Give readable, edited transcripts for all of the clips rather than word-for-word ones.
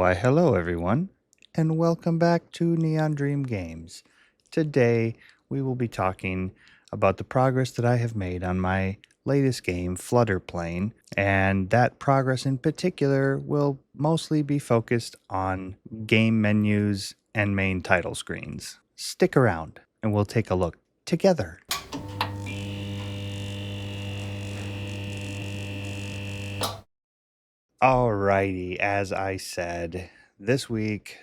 Why, hello everyone, and welcome back to Neon Dream Games. Today, we will be talking about the progress that I have made on my latest game, Flutter Plane, and that progress in particular will mostly be focused on game menus and main title screens. Stick around, and we'll take a look together. Alrighty, as I said, this week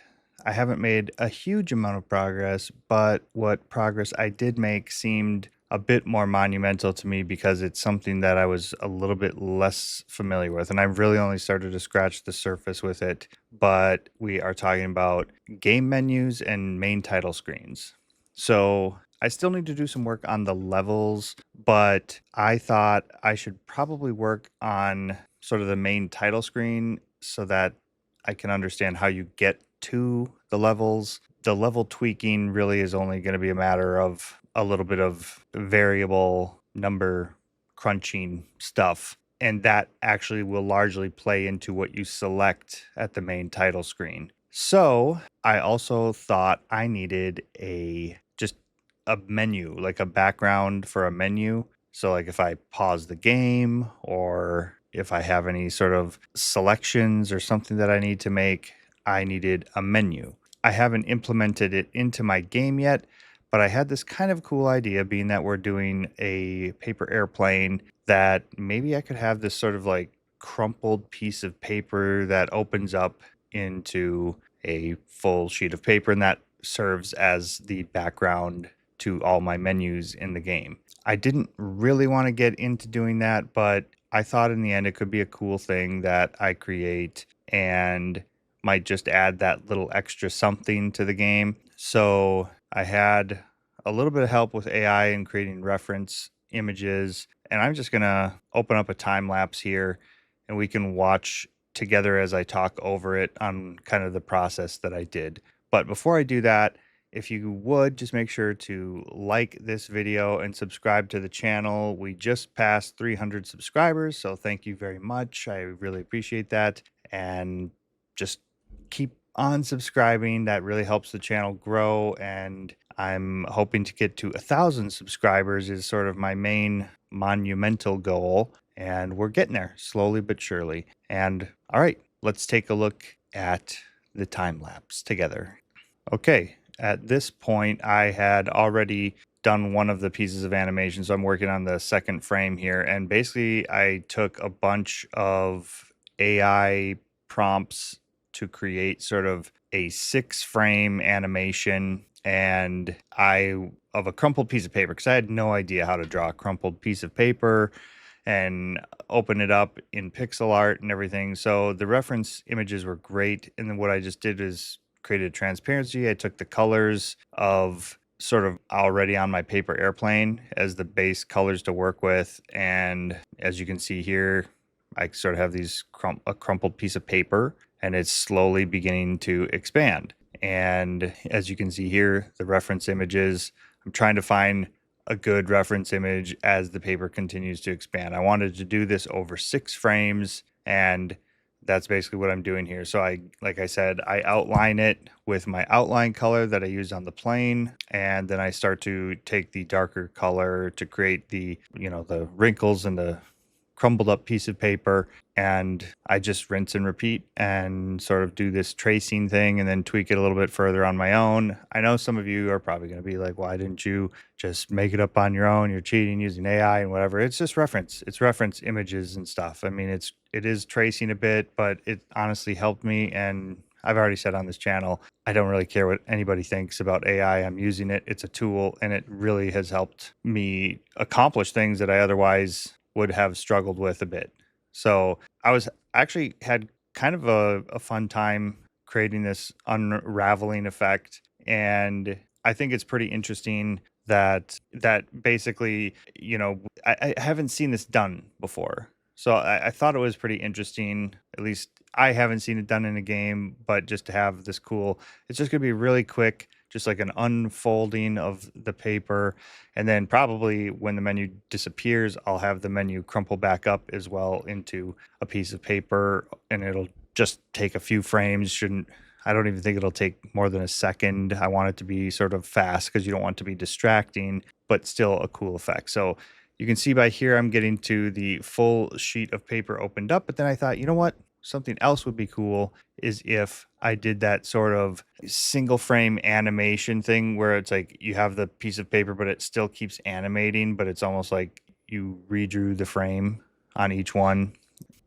I haven't made a huge amount of progress, but what progress I did make seemed a bit more monumental to me because it's something that I was a little bit less familiar with. And I've really only started to scratch the surface with it. But we are talking about game menus and main title screens. So I still need to do some work on the levels, but I thought I should probably work on sort of the main title screen so that I can understand how you get to the levels. The level tweaking really is only going to be a matter of a little bit of variable number crunching stuff. And that actually will largely play into what you select at the main title screen. So I also thought I needed just a menu, like a background for a menu. So like if I pause the game or if I have any sort of selections or something that I need to make, I needed a menu. I haven't implemented it into my game yet, but I had this kind of cool idea, being that we're doing a paper airplane, that maybe I could have this sort of like crumpled piece of paper that opens up into a full sheet of paper, and that serves as the background to all my menus in the game. I didn't really want to get into doing that, but I thought in the end it could be a cool thing that I create and might just add that little extra something to the game. So I had a little bit of help with AI in creating reference images, and I'm just going to open up a time lapse here and we can watch together as I talk over it on kind of the process that I did. But before I do that, if you would just make sure to like this video and subscribe to the channel. We just passed 300 subscribers, so thank you very much. I really appreciate that. And just keep on subscribing. That really helps the channel grow. And I'm hoping to get to 1,000 subscribers is sort of my main monumental goal. And we're getting there slowly but surely. And all right, let's take a look at the time lapse together. Okay, at this point, I had already done one of the pieces of animation, so I'm working on the second frame here. And basically, I took a bunch of AI prompts to create sort of a 6-frame animation, and of a crumpled piece of paper, because I had no idea how to draw a crumpled piece of paper and open it up in pixel art and everything. So the reference images were great. And then what I just did is created transparency. I took the colors of sort of already on my paper airplane as the base colors to work with. And as you can see here, I sort of have a crumpled piece of paper, and it's slowly beginning to expand. And as you can see here, the reference images, I'm trying to find a good reference image as the paper continues to expand. I wanted to do this over 6 frames, and that's basically what I'm doing here. So like I said, I outline it with my outline color that I used on the plane, and then I start to take the darker color to create the wrinkles and the crumbled up piece of paper, and I just rinse and repeat and sort of do this tracing thing and then tweak it a little bit further on my own. I know some of you are probably going to be like, why didn't you just make it up on your own? You're cheating using AI and whatever. It's just reference. It's reference images and stuff. I mean, it is tracing a bit, but it honestly helped me. And I've already said on this channel, I don't really care what anybody thinks about AI. I'm using it. It's a tool, and it really has helped me accomplish things that I otherwise would have struggled with a bit. So I was actually had kind of a fun time creating this unraveling effect. And I think it's pretty interesting that basically, I haven't seen this done before. So I thought it was pretty interesting. At least I haven't seen it done in a game, but just to have this cool, it's just going to be really quick, just like an unfolding of the paper. And then probably when the menu disappears, I'll have the menu crumple back up as well into a piece of paper, and it'll just take a few frames. I don't even think it'll take more than a second. I want it to be sort of fast because you don't want it to be distracting, but still a cool effect. So you can see by here, I'm getting to the full sheet of paper opened up, but then I thought, you know what? Something else would be cool is if I did that sort of single frame animation thing where it's like you have the piece of paper, but it still keeps animating, but it's almost like you redrew the frame on each one.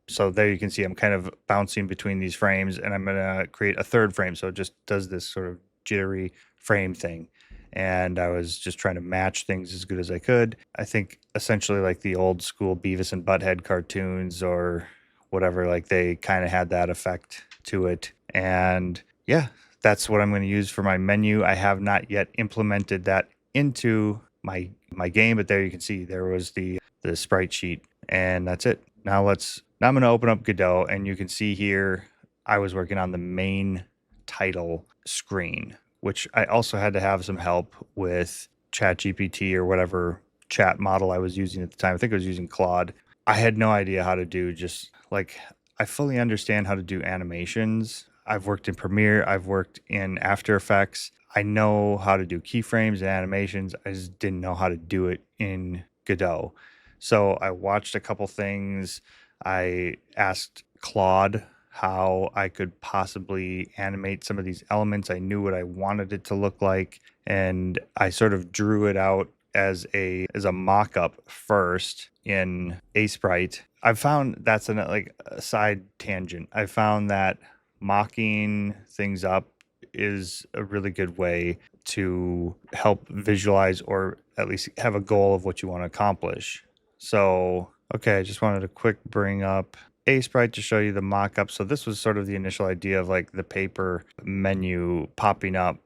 So there you can see I'm kind of bouncing between these frames, and I'm going to create a third frame. So it just does this sort of jittery frame thing. And I was just trying to match things as good as I could. I think essentially like the old school Beavis and Butthead cartoons or whatever, like they kind of had that effect to it. And yeah, that's what I'm going to use for my menu. I have not yet implemented that into my game, but there you can see there was the sprite sheet, and that's it. Now I'm going to open up Godot, and you can see here I was working on the main title screen, which I also had to have some help with ChatGPT or whatever chat model I was using at the time. I think I was using Claude. I had no idea how to do just like I fully understand how to do animations. I've worked in Premiere, I've worked in After Effects. I know how to do keyframes and animations. I just didn't know how to do it in Godot. So I watched a couple things. I asked Claude how I could possibly animate some of these elements. I knew what I wanted it to look like, and I sort of drew it out as a mock-up first in Sprite. I've found that's like a side tangent. I found that mocking things up is a really good way to help visualize or at least have a goal of what you want to accomplish. So, okay, I just wanted to quick bring up Sprite to show you the mock-up. So this was sort of the initial idea of like the paper menu popping up.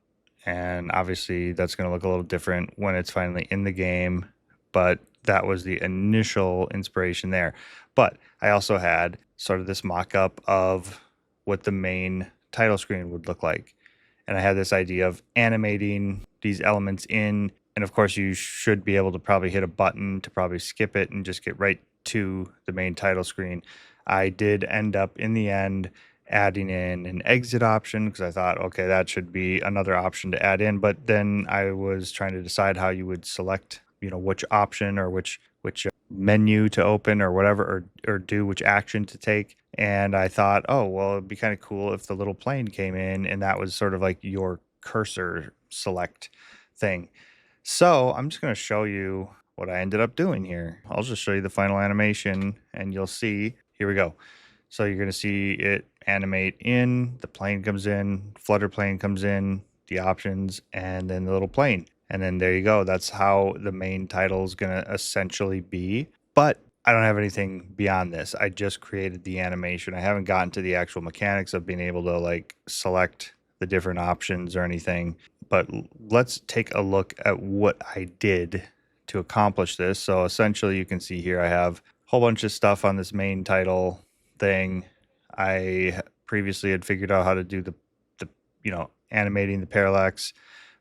And obviously that's going to look a little different when it's finally in the game. But that was the initial inspiration there. But I also had sort of this mock-up of what the main title screen would look like. And I had this idea of animating these elements in. And of course, you should be able to probably hit a button to probably skip it and just get right to the main title screen. I did end up in the end adding in an exit option because I thought, okay, that should be another option to add in. But then I was trying to decide how you would select, which option or which menu to open or whatever, or do which action to take. And I thought, oh, well, it'd be kind of cool if the little plane came in and that was sort of like your cursor select thing. So I'm just going to show you what I ended up doing here. I'll just show you the final animation and you'll see, here we go. So you're going to see it animate in, the plane comes in, Flutter Plane comes in, the options, and then the little plane. And then there you go. That's how the main title is going to essentially be. But I don't have anything beyond this. I just created the animation. I haven't gotten to the actual mechanics of being able to like select the different options or anything. But let's take a look at what I did to accomplish this. So essentially you can see here I have a whole bunch of stuff on this main title thing. I previously had figured out how to do the animating the parallax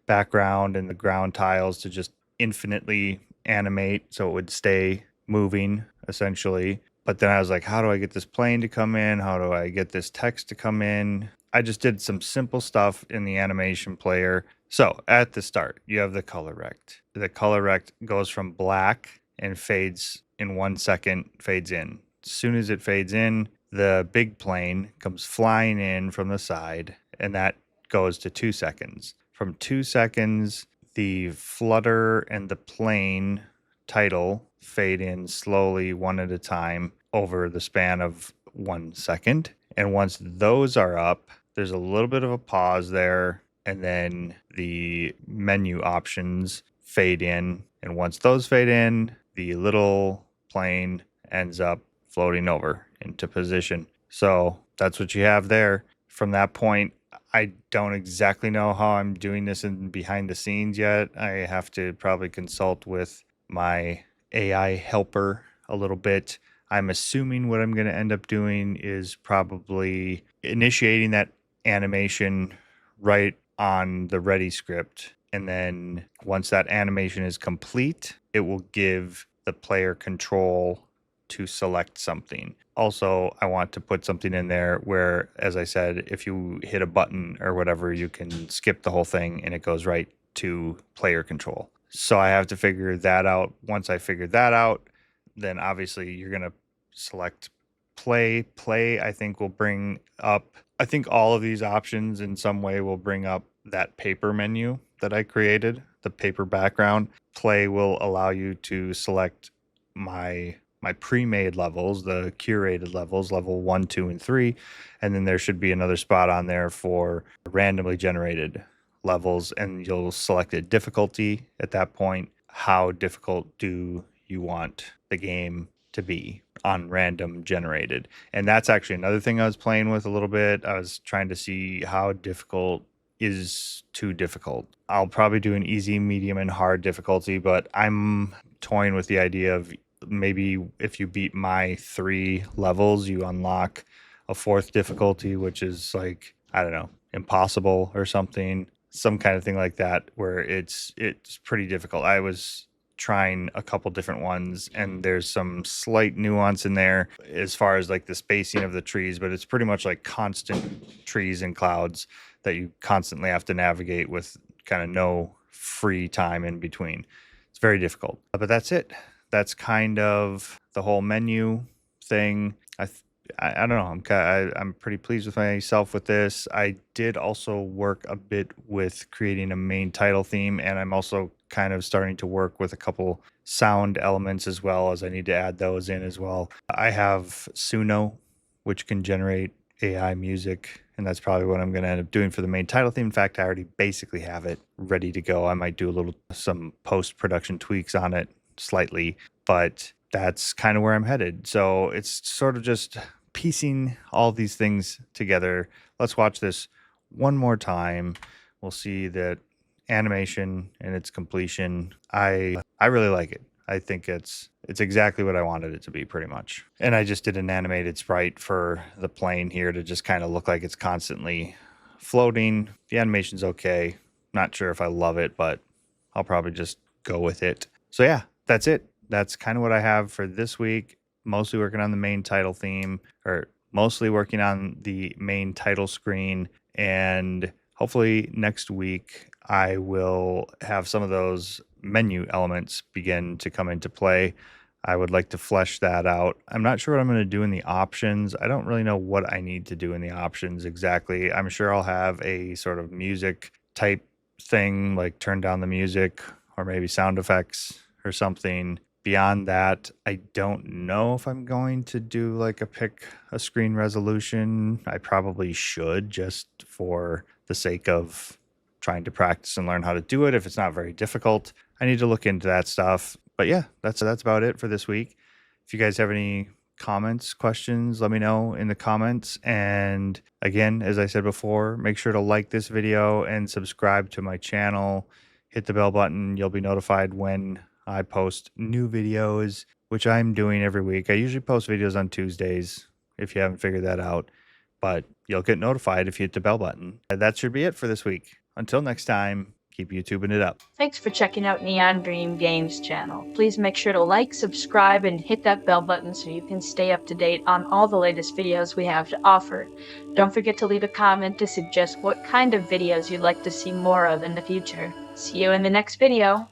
background and the ground tiles to just infinitely animate so it would stay moving essentially. But then I was like, how do I get this plane to come in? How do I get this text to come in? I just did some simple stuff in the animation player. So at the start, you have the color rect. The color rect goes from black and fades in 1 second, fades in. As soon as it fades in, the big plane comes flying in from the side, and that goes to 2 seconds. From 2 seconds, the flutter and the plane title fade in slowly one at a time over the span of 1 second. And once those are up, there's a little bit of a pause there, and then the menu options fade in. And once those fade in, the little plane ends up floating over into position. So that's what you have there. From that point, I don't exactly know how I'm doing this in behind the scenes yet. I have to probably consult with my AI helper a little bit. I'm assuming what I'm going to end up doing is probably initiating that animation right on the ready script. And then once that animation is complete, it will give the player control to select something. Also, I want to put something in there where, as I said, if you hit a button or whatever, you can skip the whole thing and it goes right to player control. So I have to figure that out. Once I figure that out, then obviously you're going to select play. Play, I think, will bring up, I think all of these options in some way will bring up that paper menu that I created, the paper background. Play will allow you to select my pre-made levels, the curated levels, level 1, 2, and 3, and then there should be another spot on there for randomly generated levels, and you'll select a difficulty at that point. How difficult do you want the game to be on random generated? And that's actually another thing I was playing with a little bit. I was trying to see how difficult is too difficult. I'll probably do an easy, medium, and hard difficulty, but I'm toying with the idea of maybe if you beat my 3 levels, you unlock a 4th difficulty, which is like, I don't know, impossible or something, some kind of thing like that, where it's pretty difficult. I was trying a couple different ones, and there's some slight nuance in there as far as like the spacing of the trees, but it's pretty much like constant trees and clouds that you constantly have to navigate with kind of no free time in between. It's very difficult, but that's it. That's kind of the whole menu thing. I don't know. I'm pretty pleased with myself with this. I did also work a bit with creating a main title theme, and I'm also kind of starting to work with a couple sound elements as well, as I need to add those in as well. I have Suno, which can generate AI music, and that's probably what I'm going to end up doing for the main title theme. In fact, I already basically have it ready to go. I might do some post-production tweaks on it slightly, but that's kind of where I'm headed. So it's sort of just piecing all these things together. Let's watch this one more time. We'll see that animation and its completion. I really like it. I think it's exactly what I wanted it to be, pretty much. And I just did an animated sprite for the plane here to just kind of look like it's constantly floating. The animation's okay. Not sure if I love it, but I'll probably just go with it. So yeah, that's it. That's kind of what I have for this week. Mostly working on the main title theme, or mostly working on the main title screen. And hopefully next week I will have some of those menu elements begin to come into play. I would like to flesh that out. I'm not sure what I'm going to do in the options. I don't really know what I need to do in the options exactly. I'm sure I'll have a sort of music type thing, like turn down the music or maybe sound effects or something. Beyond that, I don't know if I'm going to do like pick a screen resolution. I probably should, just for the sake of trying to practice and learn how to do it. If it's not very difficult, I need to look into that stuff. But yeah, that's about it for this week. If you guys have any comments, questions, let me know in the comments. And again, as I said before, make sure to like this video and subscribe to my channel. Hit the bell button. You'll be notified when I post new videos, which I'm doing every week. I usually post videos on Tuesdays, if you haven't figured that out, but you'll get notified if you hit the bell button. That should be it for this week. Until next time, keep YouTubing it up. Thanks for checking out Neon Dream Games channel. Please make sure to like, subscribe, and hit that bell button so you can stay up to date on all the latest videos we have to offer. Don't forget to leave a comment to suggest what kind of videos you'd like to see more of in the future. See you in the next video.